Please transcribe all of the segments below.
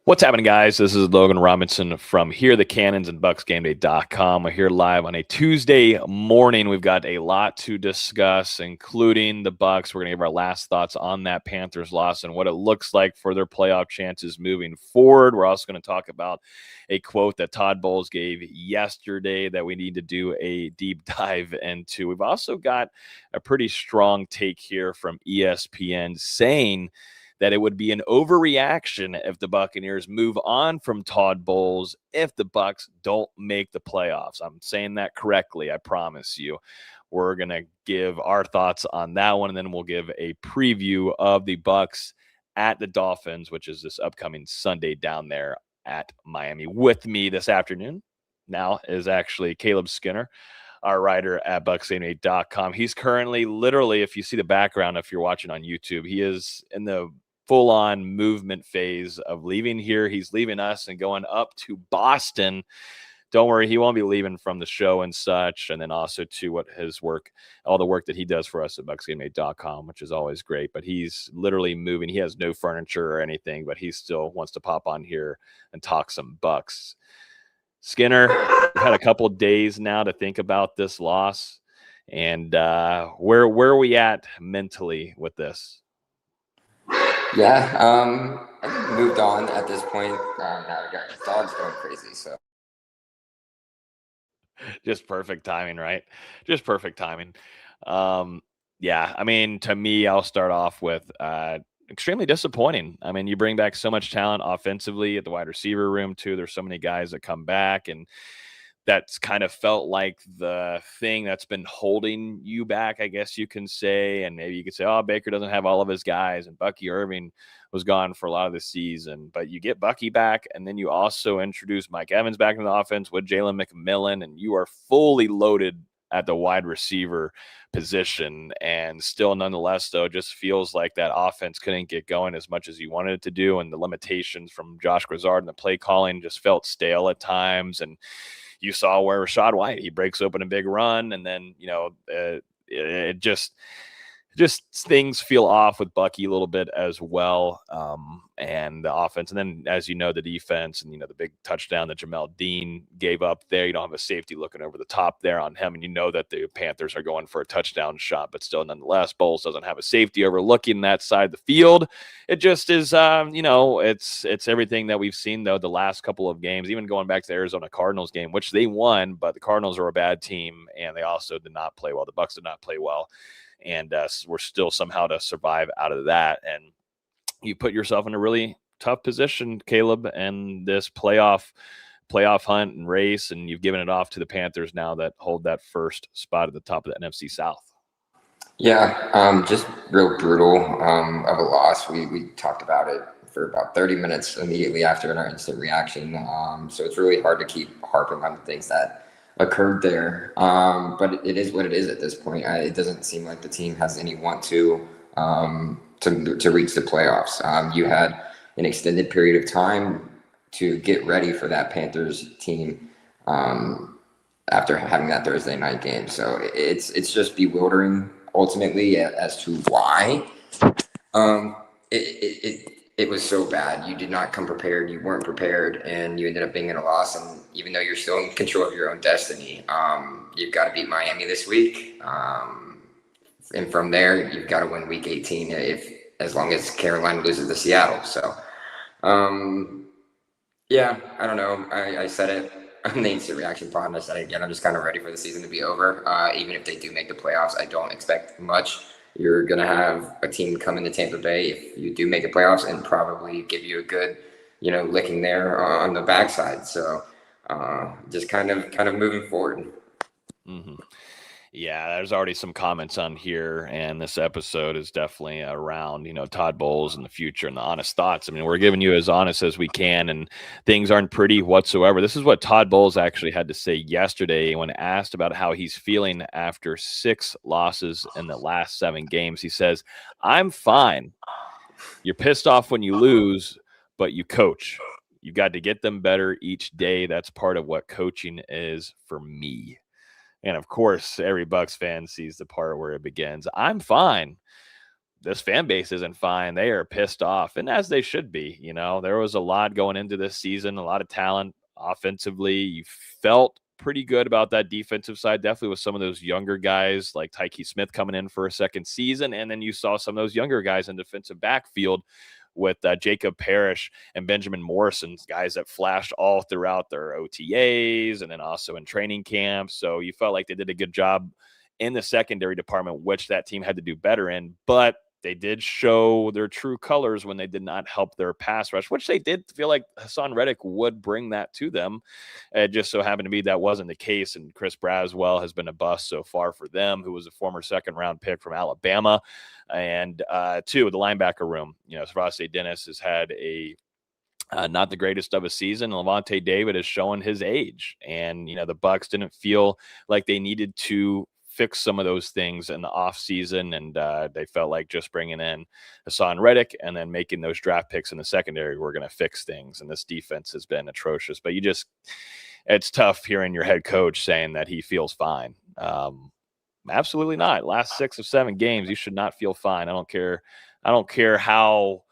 What's happening, guys? This is Logan Robinson from here, the Cannons and BucsGameday.com. We're here live on a Tuesday morning. We've got a lot to discuss, including the Bucs. We're going to give our last thoughts on that Panthers loss and what it looks like for their playoff chances moving forward. We're also going to talk about a quote that Todd Bowles gave yesterday that we need to do a deep dive into. We've also got a pretty strong take here from ESPN saying that it would be an overreaction if the Buccaneers move on from Todd Bowles if the Bucs don't make the playoffs. I'm saying that correctly, I promise you. We're going to give our thoughts on that one, and then we'll give a preview of the Bucs at the Dolphins, which is this upcoming Sunday down there at Miami. With me this afternoon now is actually Caleb Skinner, our writer at BucsGameday.com. He's currently literally, if you see the background, if you're watching on YouTube, he is in the full-on movement phase of leaving here. He's leaving us and going up to Boston. Don't worry, he won't be leaving from the show and such, and then also to what his work, all the work that he does for us at BucsGameday.com, which is always great. But he's literally moving. He has no furniture or anything, but he still wants to pop on here and talk some Bucs. Skinner, we've had a couple of days now to think about this loss, and where are we at mentally with this? Yeah, I think we moved on at this point. Now we got the dogs going crazy, so. Just perfect timing, right? Just perfect timing. Yeah, I mean, to me, I'll start off with extremely disappointing. I mean, you bring back so much talent offensively at the wide receiver room, too. There's so many guys that come back, and that's kind of felt like the thing that's been holding you back, I guess you can say. And maybe you could say, oh, Baker doesn't have all of his guys, and Bucky Irving was gone for a lot of the season. But you get Bucky back, and then you also introduce Mike Evans back into the offense with Jalen McMillan, and you are fully loaded at the wide receiver position. And still, nonetheless, though, it just feels like that offense couldn't get going as much as you wanted it to do. And the limitations from Josh Grizzard and the play calling just felt stale at times. And you saw where Rachaad White, he breaks open a big run, and then, it just things feel off with Bucky a little bit as well, and the offense. And then, as you know, the defense and, the big touchdown that Jamel Dean gave up there, you don't have a safety looking over the top there on him, and you know that the Panthers are going for a touchdown shot, but still, nonetheless, Bowles doesn't have a safety overlooking that side of the field. It just is, it's everything that we've seen, though, the last couple of games, even going back to the Arizona Cardinals game, which they won, but the Cardinals are a bad team, and they also did not play well. The Bucs did not play well. And we're still somehow to survive out of that. And you put yourself in a really tough position, Caleb, and this playoff hunt and race, and you've given it off to the Panthers now that hold that first spot at the top of the NFC South. Yeah, just real brutal of a loss. We talked about it for about 30 minutes immediately after in our instant reaction. So it's really hard to keep harping on the things that occurred there, but it is what it is at this point. It doesn't seem like the team has any want to reach the playoffs. You had an extended period of time to get ready for that Panthers team after having that Thursday night game. So it's just bewildering ultimately as to why it was so bad. You did not come prepared. You weren't prepared, and you ended up being in a loss. And even though you're still in control of your own destiny, you've got to beat Miami this week. And from there, you've got to win Week 18 as long as Carolina loses to Seattle. So, yeah, I don't know. I said it on the instant reaction pod, and I said it again. I'm just kind of ready for the season to be over. Even if they do make the playoffs, I don't expect much. You're going to have a team come into Tampa Bay if you do make the playoffs and probably give you a good, licking there on the backside. So just kind of moving forward. Mm-hmm. Yeah, there's already some comments on here, and this episode is definitely around, Todd Bowles and the future and the honest thoughts. I mean, we're giving you as honest as we can, and things aren't pretty whatsoever. This is what Todd Bowles actually had to say yesterday when asked about how he's feeling after 6 losses in the last 7 games. He says, "I'm fine. You're pissed off when you lose, but you coach. You got to get them better each day. That's part of what coaching is for me." And of course, every Bucs fan sees the part where it begins. I'm fine, this fan base isn't fine. They are pissed off, and as they should be. There was a lot going into this season, a lot of talent offensively. You felt pretty good about that defensive side, definitely with some of those younger guys like Tyke Smith coming in for a second season. And then you saw some of those younger guys in defensive backfield with Jacob Parrish and Benjamin Morrison, guys that flashed all throughout their OTAs and then also in training camp. So you felt like they did a good job in the secondary department, which that team had to do better in. But they did show their true colors when they did not help their pass rush, which they did feel like Hassan Reddick would bring that to them. It just so happened to be that wasn't the case. And Chris Braswell has been a bust so far for them, who was a former second-round pick from Alabama. And two, the linebacker room. Savase Dennis has had not the greatest of a season. Levante David is showing his age. And, the Bucs didn't feel like they needed to fix some of those things in the offseason, and they felt like just bringing in Hassan Reddick and then making those draft picks in the secondary were going to fix things. And this defense has been atrocious. But it's tough hearing your head coach saying that he feels fine. Absolutely not. Last 6 of 7 games, you should not feel fine. I don't care how.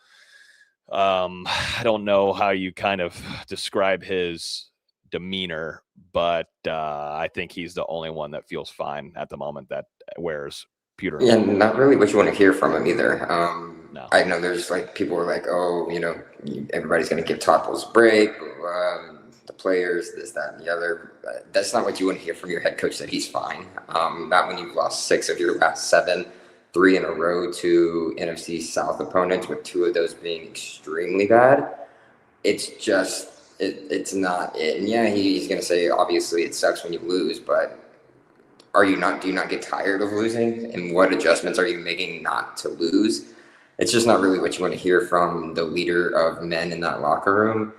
I don't know how you kind of describe his demeanor, but I think he's the only one that feels fine at the moment that wears pewter. Yeah, not really what you want to hear from him either. No. I know there's people are like, oh, everybody's going to give Todd Bowles a break, the players, this, that, and the other. That's not what you want to hear from your head coach, that he's fine. Not when you've lost 6 of your last 7, 3 in a row to NFC South opponents, with 2 of those being extremely bad. It's just, it's not it. And yeah, he's going to say, obviously, it sucks when you lose, but do you not get tired of losing? And what adjustments are you making not to lose? It's just not really what you want to hear from the leader of men in that locker room.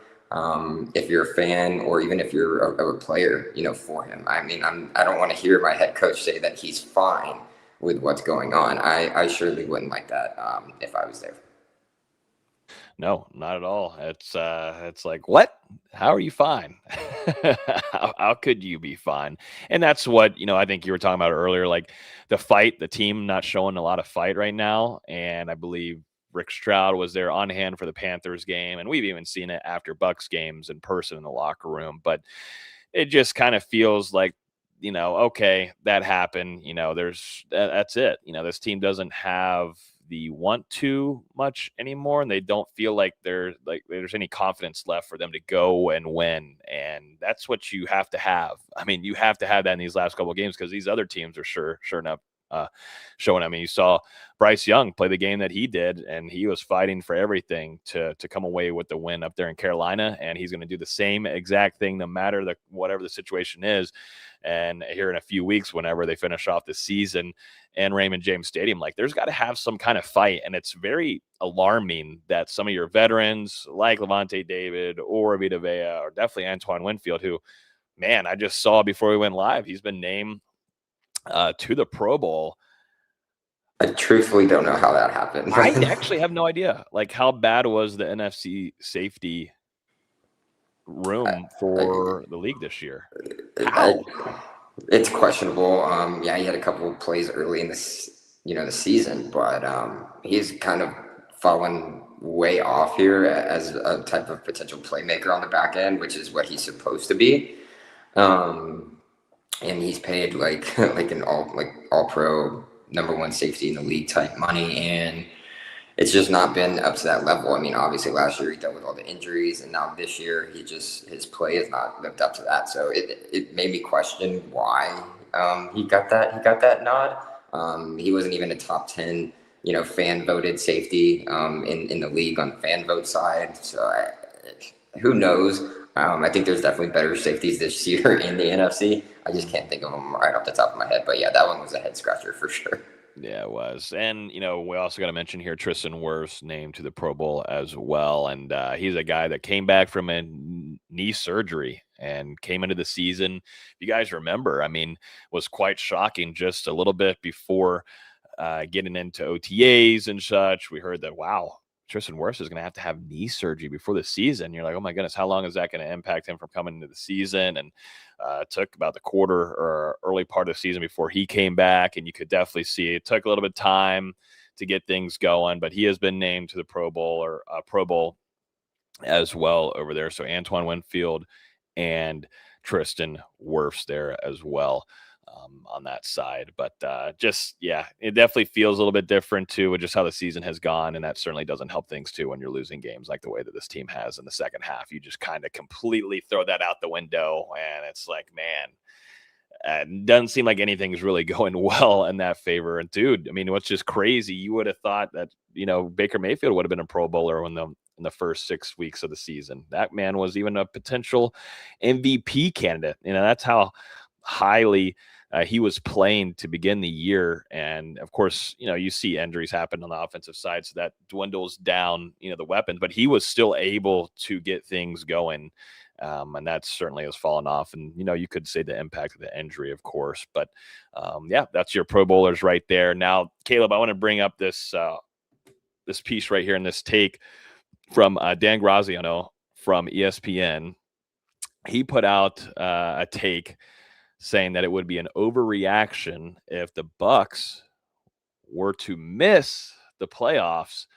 If you're a fan, or even if you're a player, for him. I mean, I don't want to hear my head coach say that he's fine with what's going on. I surely wouldn't like that if I was there. No, not at all. It's like, what? How are you fine? how could you be fine? And that's what, I think you were talking about earlier, like the team not showing a lot of fight right now. And I believe Rick Stroud was there on hand for the Panthers game. And we've even seen it after Bucs games in person in the locker room. But it just kind of feels like, okay, that happened. That's it. This team doesn't have the want to much anymore, and they don't feel like there's any confidence left for them to go and win. And that's what you have to have. I mean, you have to have that in these last couple of games, because these other teams are sure enough showing. I mean, you saw Bryce Young play the game that he did, and he was fighting for everything to come away with the win up there in Carolina. And he's going to do the same exact thing, no matter whatever the situation is. And here in a few weeks, whenever they finish off the season in Raymond James Stadium, there's got to have some kind of fight. And it's very alarming that some of your veterans like Levante David or Vita Vea, or definitely Antoine Winfield, who, man, I just saw before we went live, he's been named to the Pro Bowl. I truthfully don't know how that happened. I actually have no idea. How bad was the NFC safety room for the league this year? How? It's questionable. Yeah, he had a couple of plays early in the season, but he's kind of fallen way off here as a type of potential playmaker on the back end, which is what he's supposed to be. And he's paid like an all pro #1 safety in the league type money, and it's just not been up to that level. I mean, obviously last year he dealt with all the injuries, and now this year his play has not lived up to that. So it made me question why he got that nod. He wasn't even a top 10 fan voted safety in the league on the fan vote side. So who knows? I think there's definitely better safeties this year in the NFC. I just can't think of them right off the top of my head. But yeah, that one was a head scratcher for sure. Yeah, it was. And, we also got to mention here Tristan Wirfs named to the Pro Bowl as well. And he's a guy that came back from a knee surgery and came into the season. If you guys remember, I mean, was quite shocking just a little bit before getting into OTAs and such. We heard that, wow, Tristan Wirfs is going to have knee surgery before the season. You're like, oh my goodness, how long is that going to impact him from coming into the season? And it took about the quarter or early part of the season before he came back, and you could definitely see it took a little bit of time to get things going. But he has been named to the Pro Bowl as well over there. So Antoine Winfield and Tristan Wirfs there as well on that side. But it definitely feels a little bit different too with just how the season has gone. And that certainly doesn't help things too when you're losing games like the way that this team has in the second half. You just kind of completely throw that out the window, and it's like, man, it doesn't seem like anything's really going well in that favor. And dude, I mean, what's just crazy, you would have thought that, Baker Mayfield would have been a Pro Bowler in the first 6 weeks of the season. That man was even a potential MVP candidate. That's how highly he was playing to begin the year. And of course, you see injuries happen on the offensive side, so that dwindles down, the weapons, but he was still able to get things going. And that certainly has fallen off. And, you could say the impact of the injury, of course. But, that's your Pro Bowlers right there. Now, Caleb, I want to bring up this piece right here in this take from Dan Graziano from ESPN. He put out a take saying that it would be an overreaction if the Bucs were to miss the playoffs,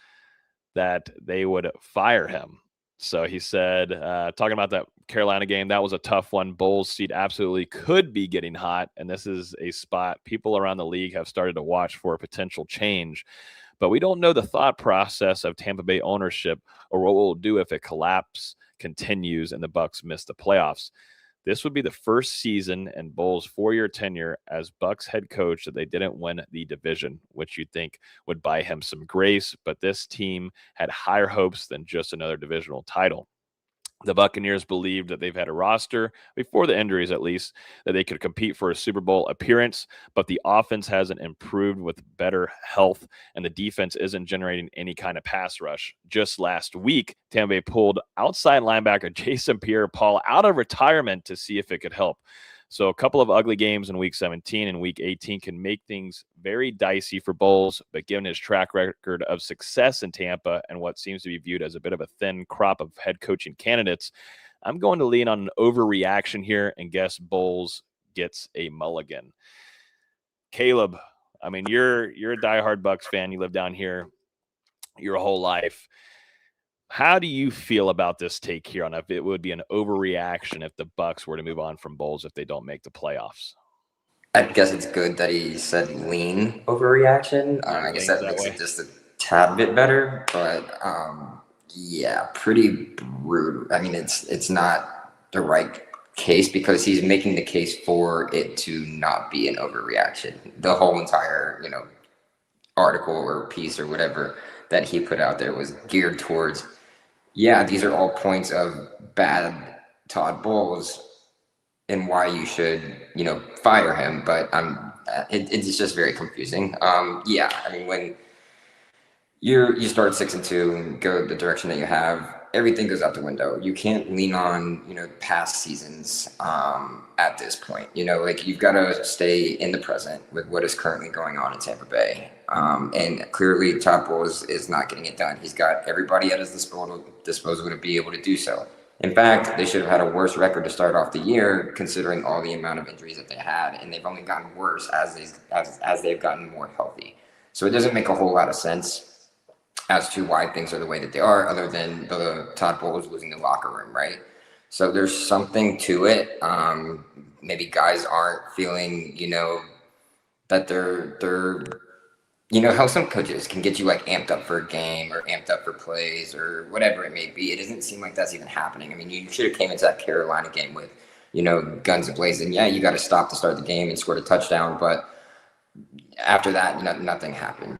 that they would fire him. So he said, talking about that Carolina game, that was a tough one. Bowles' seat absolutely could be getting hot, and this is a spot people around the league have started to watch for a potential change. But we don't know the thought process of Tampa Bay ownership or what we'll do if a collapse continues and the Bucs miss the playoffs. This would be the first season in Bowles' 4-year tenure as Bucs head coach that they didn't win the division, which you'd think would buy him some grace. But this team had higher hopes than just another divisional title. The Buccaneers believed that they've had a roster, before the injuries at least, that they could compete for a Super Bowl appearance, but the offense hasn't improved with better health, and the defense isn't generating any kind of pass rush. Just last week, Tampa Bay pulled outside linebacker Jason Pierre-Paul out of retirement to see if it could help. So a couple of ugly games in Week 17 and Week 18 can make things very dicey for Bowles, but given his track record of success in Tampa and what seems to be viewed as a bit of a thin crop of head coaching candidates, I'm going to lean on an overreaction here and guess Bowles gets a mulligan. Caleb, I mean, you're a diehard Bucs fan. You live down here your whole life. How do you feel about this take here on if it would be an overreaction if the Bucs were to move on from Bowles if they don't make the playoffs? I guess it's good that he said lean overreaction. I guess that makes it just a tad bit better, but pretty brutal. I mean, it's not the right case because he's making the case for it to not be an overreaction. The whole entire, article or piece or whatever that he put out there was geared towards, these are all points of bad Todd Bowles and why you should, fire him. But it's just very confusing. I mean, when you start 6-2 and go the direction that you have, everything goes out the window. You can't lean on, past seasons at this point. You've got to stay in the present with what is currently going on in Tampa Bay. And clearly Todd Bowles is not getting it done. He's got everybody at his disposal to be able to do so. In fact, they should have had a worse record to start off the year, considering all the amount of injuries that they had, and they've only gotten worse as they've gotten more healthy. So it doesn't make a whole lot of sense as to why things are the way that they are, other than the Todd Bowles losing the locker room, right? So there's something to it. Maybe guys aren't feeling, that they're how some coaches can get you amped up for a game or amped up for plays or whatever it may be. It doesn't seem like that's even happening. I mean, you should have came into that Carolina game with, guns ablazing. Yeah, you got to stop to start the game and score a touchdown, but after that, nothing happened.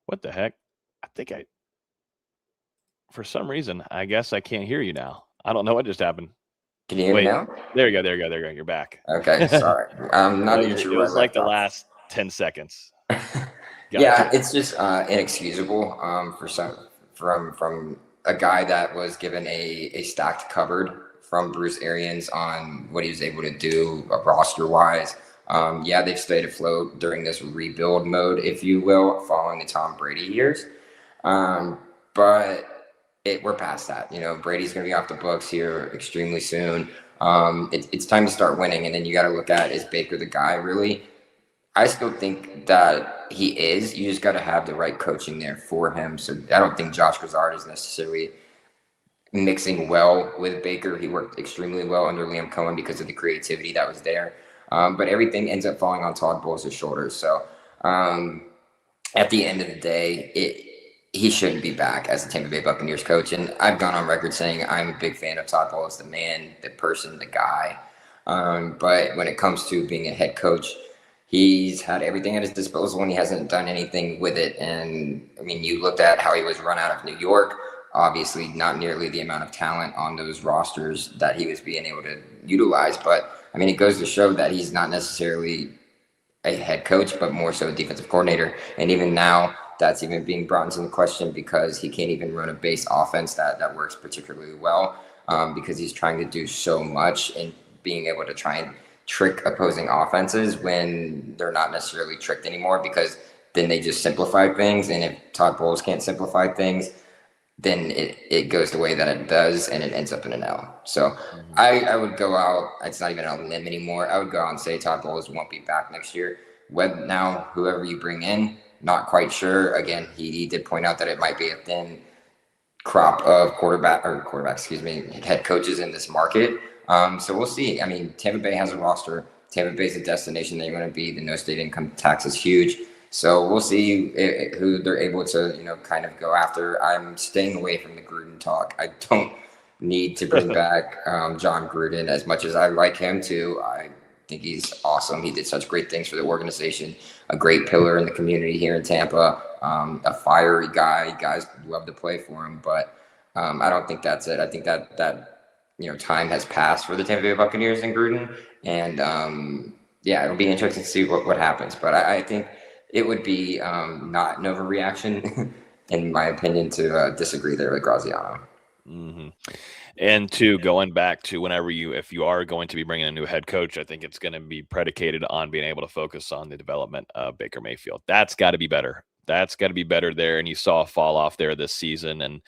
What the heck? For some reason, I guess I can't hear you now. I don't know what just happened. Can you hear me now? There you go. You're back. Okay, sorry. I'm not even sure. It was like the last 10 seconds. Yeah, it's just inexcusable from a guy that was given a stacked cupboard from Bruce Arians on what he was able to do roster-wise. Yeah, they've stayed afloat during this rebuild mode, if you will, following the Tom Brady years. But we're past that. Brady's going to be off the books here extremely soon. It's time to start winning, and then you got to look at, is Baker the guy really? I still think that he is. You just got to have the right coaching there for him. So I don't think Josh Grizzard is necessarily mixing well with Baker. He worked extremely well under Liam Cohen because of the creativity that was there. But everything ends up falling on Todd Bowles' shoulders. So at the end of the day, he shouldn't be back as the Tampa Bay Buccaneers coach. And I've gone on record saying I'm a big fan of Todd Bowles, the man, the person, the guy. But when it comes to being a head coach, he's had everything at his disposal and he hasn't done anything with it. And I mean, you looked at how he was run out of New York. Obviously, not nearly the amount of talent on those rosters that he was being able to utilize. But I mean, it goes to show that he's not necessarily a head coach, but more so a defensive coordinator. And even now, that's even being brought into the question because he can't even run a base offense that works particularly well because he's trying to do so much and being able to try and trick opposing offenses when they're not necessarily tricked anymore, because then they just simplify things. And if Todd Bowles can't simplify things, then it goes the way that it does and it ends up in an L. So I would go out, it's not even a limb anymore. I would go out and say Todd Bowles won't be back next year. Now, whoever you bring in, not quite sure. Again, he did point out that it might be a thin crop of head coaches in this market. So we'll see. I mean, Tampa Bay has a roster. Tampa Bay is a destination that you want to be. The no state income tax is huge. So we'll see who they're able to, kind of go after. I'm staying away from the Gruden talk. I don't need to bring back John Gruden as much as I like him to. I think he's awesome. He did such great things for the organization, a great pillar in the community here in Tampa, a fiery guy. Guys love to play for him, but I don't think that's it. I think that time has passed for the Tampa Bay Buccaneers and Gruden, and it'll be interesting to see what happens. But I think it would be not an overreaction, in my opinion, to disagree there with Graziano. Mm-hmm. And going back to if you are going to be bringing a new head coach, I think it's going to be predicated on being able to focus on the development of Baker Mayfield. That's got to be better. That's got to be better there. And you saw a fall off there this season, and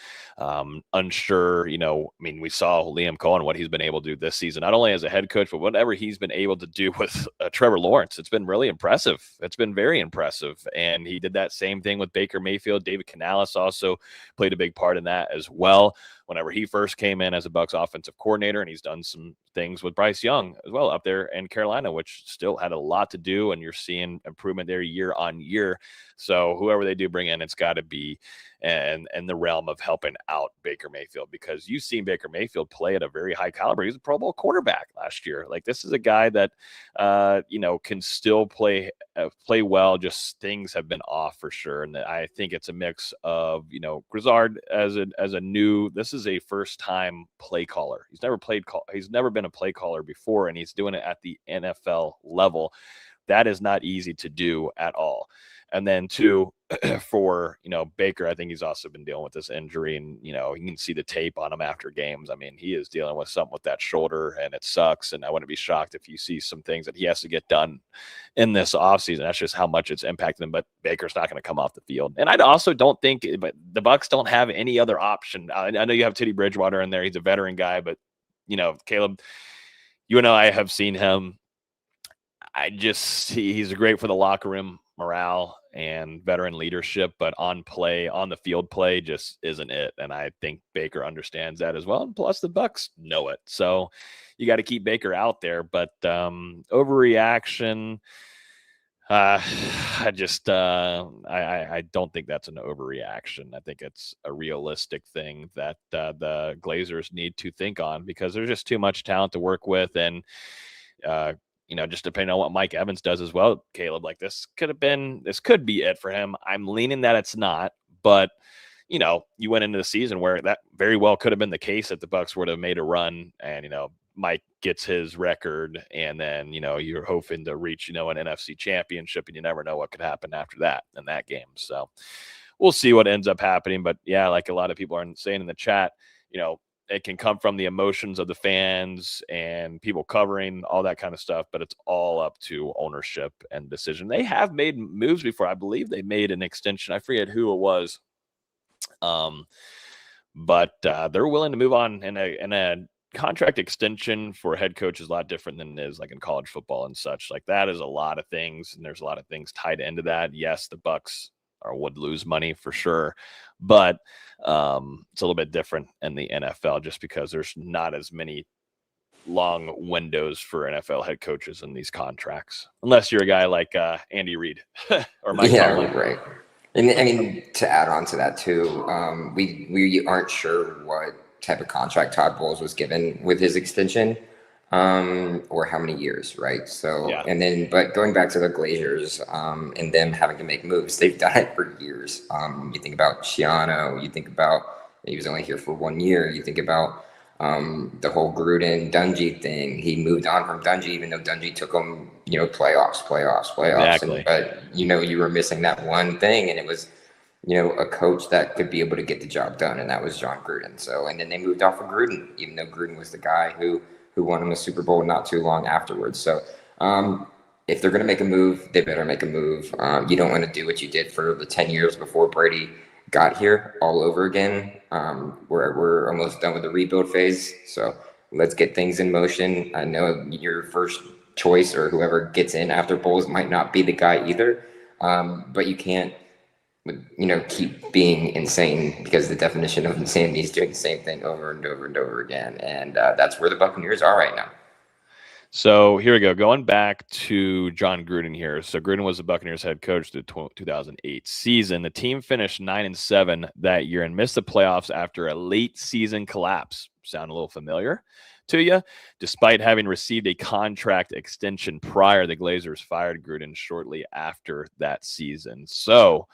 unsure, we saw Liam Cohen, what he's been able to do this season, not only as a head coach, but whatever he's been able to do with Trevor Lawrence. It's been really impressive. It's been very impressive. And he did that same thing with Baker Mayfield. David Canales also played a big part in that as well. Whenever he first came in as a Bucs offensive coordinator, and he's done some things with Bryce Young as well up there in Carolina, which still had a lot to do, and you're seeing improvement there year on year. So whoever they do bring in, it's got to be in the realm of helping out Baker Mayfield, because you've seen Baker Mayfield play at a very high caliber. He was a Pro Bowl quarterback last year. Like, this is a guy that, can still play well. Just things have been off for sure. And I think it's a mix of, Grizzard this is a first time play caller. He's never been a play caller before, and he's doing it at the NFL level. That is not easy to do at all. And then for, Baker, I think he's also been dealing with this injury, and, you can see the tape on him after games. I mean, he is dealing with something with that shoulder, and it sucks. And I wouldn't be shocked if you see some things that he has to get done in this offseason. That's just how much it's impacted him. But Baker's not going to come off the field. And I also don't think, but the Bucs don't have any other option. I know you have Teddy Bridgewater in there. He's a veteran guy, but, Caleb, you and I have seen him. He's great for the locker room morale and veteran leadership, but on the field play just isn't it. And I think Baker understands that as well. And plus the Bucs know it. So you got to keep Baker out there, but overreaction. I don't think that's an overreaction. I think it's a realistic thing that the Glazers need to think on, because there's just too much talent to work with. And, just depending on what Mike Evans does as well, Caleb, like this could be it for him. I'm leaning that it's not, but you went into the season where that very well could have been the case if the Bucs would have made a run and, Mike gets his record, and then, you're hoping to reach, an NFC championship, and you never know what could happen after that in that game. So we'll see what ends up happening. But yeah, like a lot of people are saying in the chat, it can come from the emotions of the fans and people covering all that kind of stuff, but it's all up to ownership and decision. They have made moves before. I believe they made an extension. I forget who it was. But they're willing to move on, and a contract extension for a head coach is a lot different than it is like in college football and such. Like that is a lot of things, and there's a lot of things tied into that. Yes, the Bucs would lose money for sure, but it's a little bit different in the NFL just because there's not as many long windows for NFL head coaches in these contracts, unless you're a guy like Andy Reid or Mike Tomlin. Right. And I mean, to add on to that too, we aren't sure what type of contract Todd Bowles was given with his extension, or how many years, right? So, Yeah. And then, but going back to the Glazers, and them having to make moves, they've done it for years. You think about Shiano, you think about, he was only here for 1 year. You think about the whole Gruden Dungy thing. He moved on from Dungy, even though Dungy took him, playoffs. Exactly. But you were missing that one thing, and it was, a coach that could be able to get the job done, and that was John Gruden. So, and then they moved off of Gruden, even though Gruden was the guy who won him a Super Bowl not too long afterwards. So, if they're going to make a move, they better make a move. You don't want to do what you did for the 10 years before Brady got here all over again. We're almost done with the rebuild phase, so let's get things in motion. I know your first choice or whoever gets in after Bowles might not be the guy either, but you can't, keep being insane, because the definition of insanity is doing the same thing over and over and over again, and that's where the Buccaneers are right now. So here we go. Going back to John Gruden here. So Gruden was the Buccaneers head coach the 2008 season. The team finished 9-7 that year and missed the playoffs after a late season collapse. Sound a little familiar to you? Despite having received a contract extension prior, the Glazers fired Gruden shortly after that season. So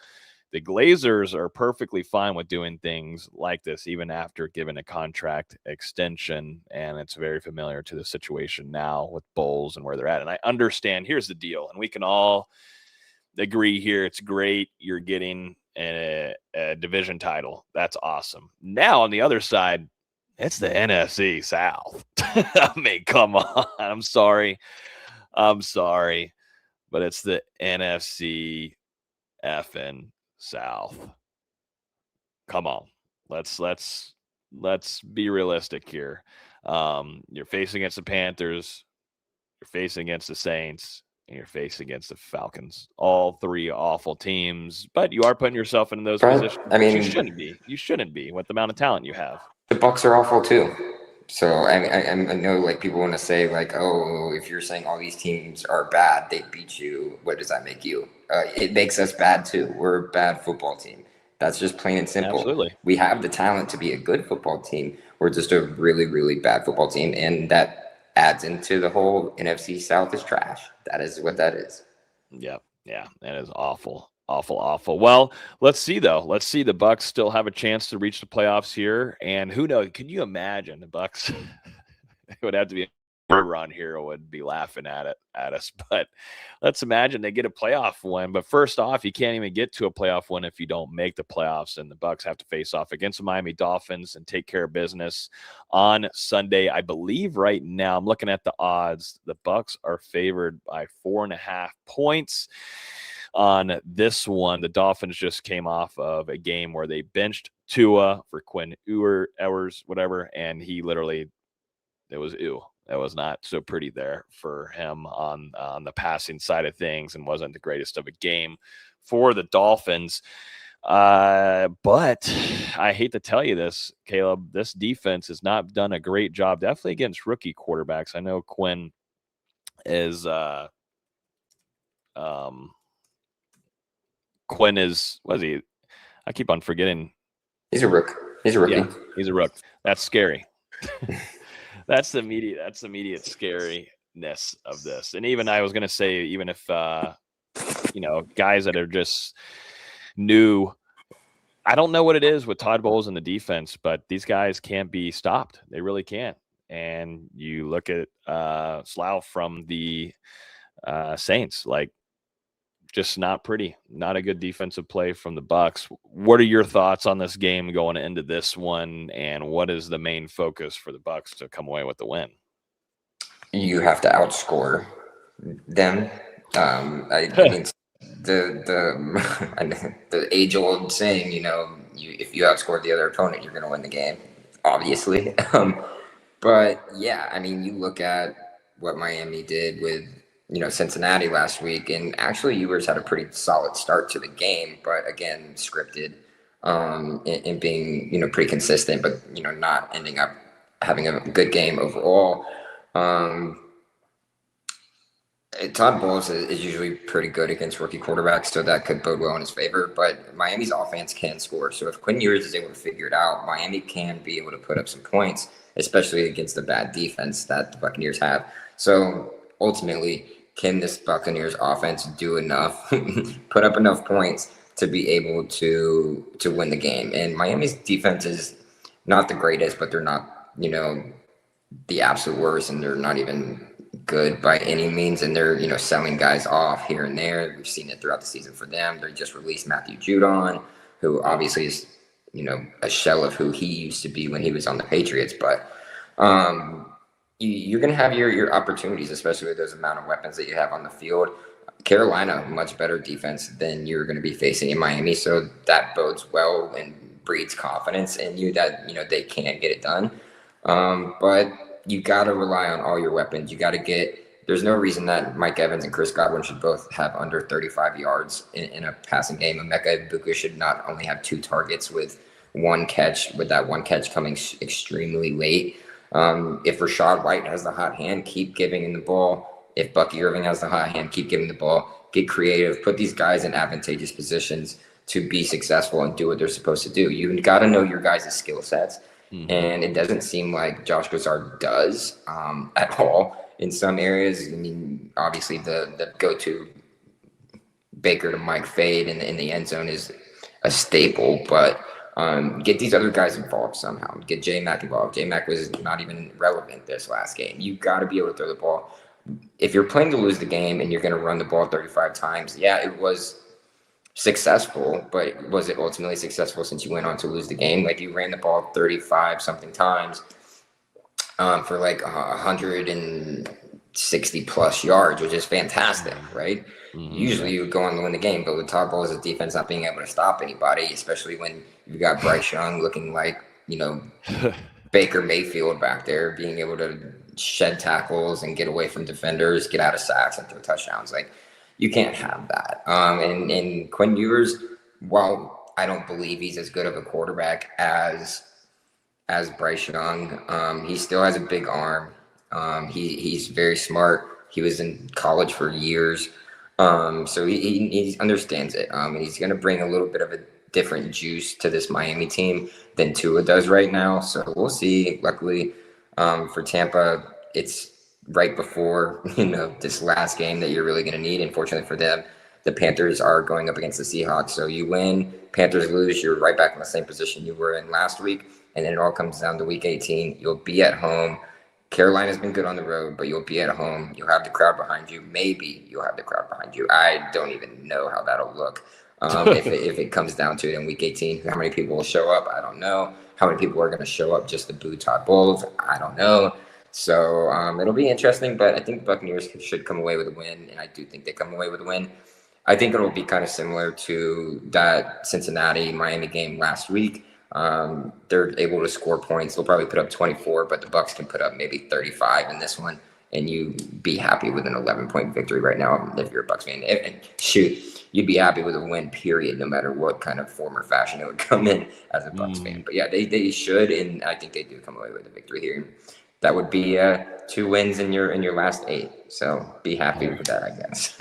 the Glazers are perfectly fine with doing things like this, even after giving a contract extension. And it's very familiar to the situation now with Bowles and where they're at. And I understand, here's the deal, and we can all agree here. It's great. You're getting a division title. That's awesome. Now on the other side, it's the NFC South. I mean, come on. I'm sorry, but it's the NFC effing South. Come on, let's be realistic here. You're facing against the Panthers, you're facing against the Saints, and you're facing against the Falcons. All three awful teams, but you are putting yourself in those positions. I mean, you shouldn't be with the amount of talent you have. The Bucs are awful too. So I know, like, people want to say, like, oh, if you're saying all these teams are bad, they beat you, what does that make you? It makes us bad too. We're a bad football team. That's just plain and simple. Absolutely. We have the talent to be a good football team. We're just a really, really bad football team, and that adds into the whole NFC South is trash. That is what that is. Yep. Yeah, that is awful. Awful. Well, let's see, though. Let's see. The Bucs still have a chance to reach the playoffs here. And who knows? Can you imagine the Bucs? It would have to be a run here. Would be laughing at us. But let's imagine they get a playoff win. But first off, you can't even get to a playoff win if you don't make the playoffs. And the Bucs have to face off against the Miami Dolphins and take care of business on Sunday. I believe right now, I'm looking at the odds. The Bucs are favored by 4.5 points. On this one, the Dolphins just came off of a game where they benched Tua for Quinn Ewers, whatever, and he literally, it was not so pretty there for him on the passing side of things, and wasn't the greatest of a game for the Dolphins. But I hate to tell you this, Caleb, this defense has not done a great job, definitely against rookie quarterbacks. I know Quinn is what is he? I keep on forgetting. He's a rook. He's a rookie. Yeah, he's a rook. That's scary. That's the immediate scariness of this. And even I was going to say, even if, guys that are just new, I don't know what it is with Todd Bowles in the defense, but these guys can't be stopped. They really can't. And you look at Slough from the Saints, like, just not pretty. Not a good defensive play from the Bucs. What are your thoughts on this game going into this one, and what is the main focus for the Bucs to come away with the win? You have to outscore them. I mean, the age old saying, if you outscore the other opponent, you're going to win the game. Obviously, but yeah, I mean, you look at what Miami did with Cincinnati last week, and actually, Ewers had a pretty solid start to the game, but again, scripted, and being pretty consistent, but not ending up having a good game overall. Todd Bowles is usually pretty good against rookie quarterbacks, so that could bode well in his favor. But Miami's offense can score. So if Quinn Ewers is able to figure it out, Miami can be able to put up some points, especially against the bad defense that the Buccaneers have. So ultimately, can this Buccaneers offense do enough, put up enough points to be able to win the game? And Miami's defense is not the greatest, but they're not, the absolute worst, and they're not even good by any means, and they're selling guys off here and there. We've seen it throughout the season for them. They just released Matthew Judon, who obviously is a shell of who he used to be when he was on the Patriots. But you're going to have your opportunities, especially with those amount of weapons that you have on the field. Carolina, much better defense than you're going to be facing in Miami, so that bodes well and breeds confidence in you that they can get it done. But you got to rely on all your weapons. You got to there's no reason that Mike Evans and Chris Godwin should both have under 35 yards in a passing game. Emeka Egbuka should not only have 2 targets with one catch, with that one catch coming extremely late. If Rachaad White has the hot hand, keep giving him the ball. If Bucky Irving has the hot hand, keep giving the ball. Get creative. Put these guys in advantageous positions to be successful and do what they're supposed to do. You got to know your guys' skill sets. Mm-hmm. And it doesn't seem like Josh Grizzard does at all in some areas. I mean, obviously the go-to Baker to Mike fade in the end zone is a staple, but get these other guys involved somehow. Get J-Mac involved. J-Mac was not even relevant this last game. You got to be able to throw the ball. If you're playing to lose the game and you're going to run the ball 35 times, yeah, it was successful, but was it ultimately successful since you went on to lose the game? Like, you ran the ball 35 something times for like 160 plus yards, which is fantastic, right? Mm-hmm. Usually you would go on to win the game, but with Todd Bowles' defense not being able to stop anybody, especially when you got Bryce Young looking like Baker Mayfield back there, being able to shed tackles and get away from defenders, get out of sacks and throw touchdowns, like, you can't have that. And Quinn Ewers, while I don't believe he's as good of a quarterback as Bryce Young, he still has a big arm. He's very smart. He was in college for years. So he understands it. And he's going to bring a little bit of a different juice to this Miami team than Tua does right now. So we'll see. Luckily for Tampa, it's right before this last game that you're really going to need. Unfortunately for them, the Panthers are going up against the Seahawks. So you win, Panthers lose, you're right back in the same position you were in last week. And then it all comes down to week 18. You'll be at home. Carolina's been good on the road, but you'll be at home. You'll have the crowd behind you. Maybe you'll have the crowd behind you. I don't even know how that'll look. If it comes down to it in week 18, how many people will show up? I don't know. How many people are going to show up just to boo Todd Bowles? I don't know. So it'll be interesting, but I think the Buccaneers should come away with a win, and I do think they come away with a win. I think it'll be kind of similar to that Cincinnati-Miami game last week. They're able to score points. They'll probably put up 24, but the Bucs can put up maybe 35 in this one, and you be happy with an 11-point victory right now if you're a Bucs fan. And shoot, you'd be happy with a win, period, no matter what kind of form or fashion it would come in as a Bucs fan. But yeah, they should, and I think they do come away with a victory here. That would be 2 wins in your last 8. So be happy with that, I guess.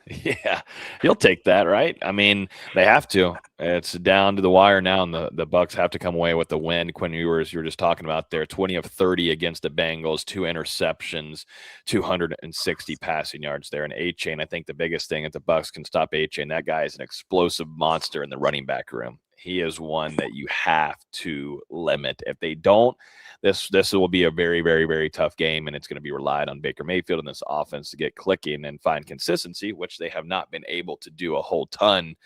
Yeah, you'll take that, right? I mean, they have to. It's down to the wire now, and the Bucs have to come away with the win. Quinn Ewers, you were just talking about there, 20 of 30 against the Bengals, 2 interceptions, 260 passing yards there. And A-Chain, I think the biggest thing, if the Bucs can stop A-Chain, that guy is an explosive monster in the running back room. He is one that you have to limit. If they don't, this will be a very, very, very tough game, and it's going to be relied on Baker Mayfield and this offense to get clicking and find consistency, which they have not been able to do a whole ton.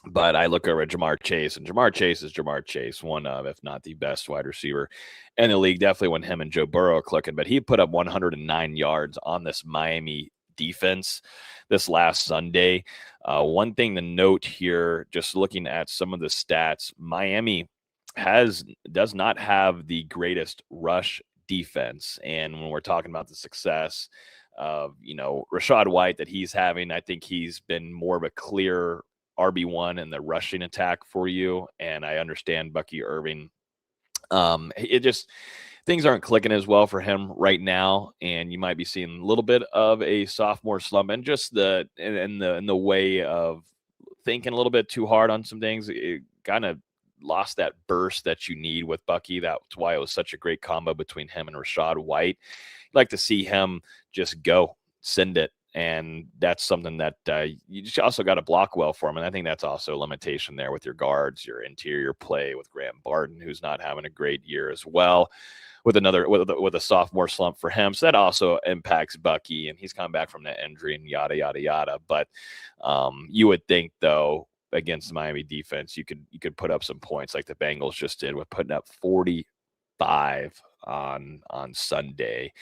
But I look over at Jamar Chase, and Jamar Chase is Jamar Chase, one of, if not the best wide receiver in the league, definitely when him and Joe Burrow are clicking. But he put up 109 yards on this Miami defense this last Sunday. One thing to note here, just looking at some of the stats, Miami does not have the greatest rush defense. And when we're talking about the success of, Rachaad White that he's having, I think he's been more of a clear RB1 in the rushing attack for you. And I understand Bucky Irving. Things aren't clicking as well for him right now, and you might be seeing a little bit of a sophomore slump, and just in the way of thinking a little bit too hard on some things. It kind of lost that burst that you need with Bucky. That's why it was such a great combo between him and Rachaad White. I'd like to see him just go, send it. And that's something that you just also got to block well for him. And I think that's also a limitation there with your guards, your interior play with Graham Barton, who's not having a great year as well, with a sophomore slump for him. So that also impacts Bucky, and he's come back from that injury and yada, yada, yada. But you would think, though, against the Miami defense, you could put up some points like the Bengals just did with putting up 45 on Sunday.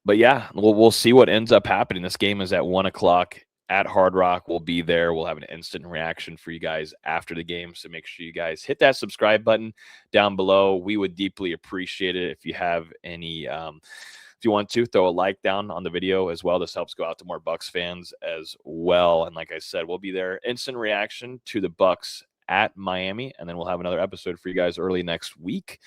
But yeah, we'll see what ends up happening. This game is at 1:00 at Hard Rock. We'll be there. we'll have an instant reaction for you guys after the game. So make sure you guys hit that subscribe button down below. We would deeply appreciate it. If you have any, if you want to throw a like down on the video as well, this helps go out to more Bucs fans as well. And like I said, we'll be there. Instant reaction to the Bucs at Miami, and then we'll have another episode for you guys early next week,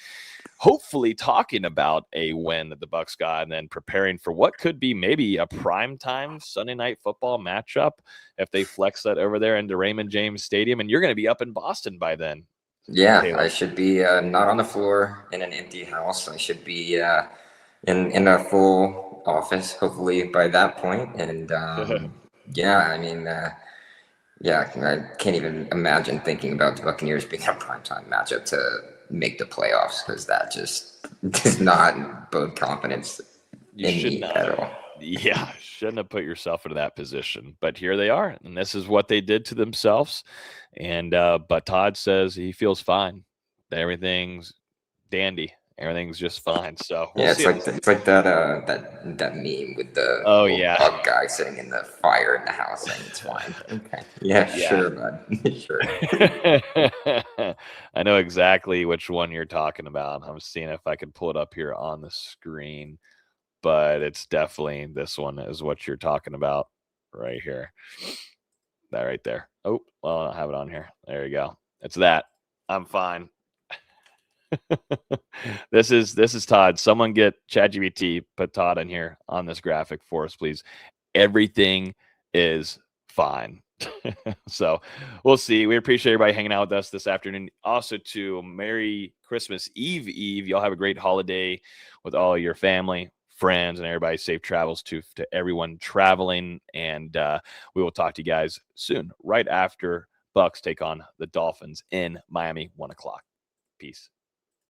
hopefully talking about a win that the Bucs got, and then preparing for what could be maybe a primetime Sunday night football matchup if they flex that over there into Raymond James Stadium. And you're going to be up in Boston by then. Yeah, Taylor. I should be not on the floor in an empty house. I should be in a full office, hopefully by that point. And yeah, I mean, yeah, I can't even imagine thinking about the Buccaneers being a primetime matchup to make the playoffs, because that just does not bode confidence in me at all. Yeah, shouldn't have put yourself into that position. But here they are, and this is what they did to themselves. And but Todd says he feels fine. Everything's dandy. Everything's just fine. So we'll it's like that meme with the bug guy sitting in the fire in the house saying it's fine. Okay. Yeah, sure, bud. Sure. I know exactly which one you're talking about. I'm seeing if I can pull it up here on the screen, but it's definitely this one is what you're talking about right here. That right there. Oh, well, I don't have it on here. There you go. It's that. I'm fine. This is Todd. Someone get ChatGPT, put Todd in here on this graphic for us, please. Everything is fine. So we'll see. We appreciate everybody hanging out with us this afternoon. Also, to Merry Christmas Eve. Y'all have a great holiday with all your family, friends, and everybody. Safe travels to everyone traveling. And we will talk to you guys soon, right after Bucs take on the Dolphins in Miami, 1:00. Peace.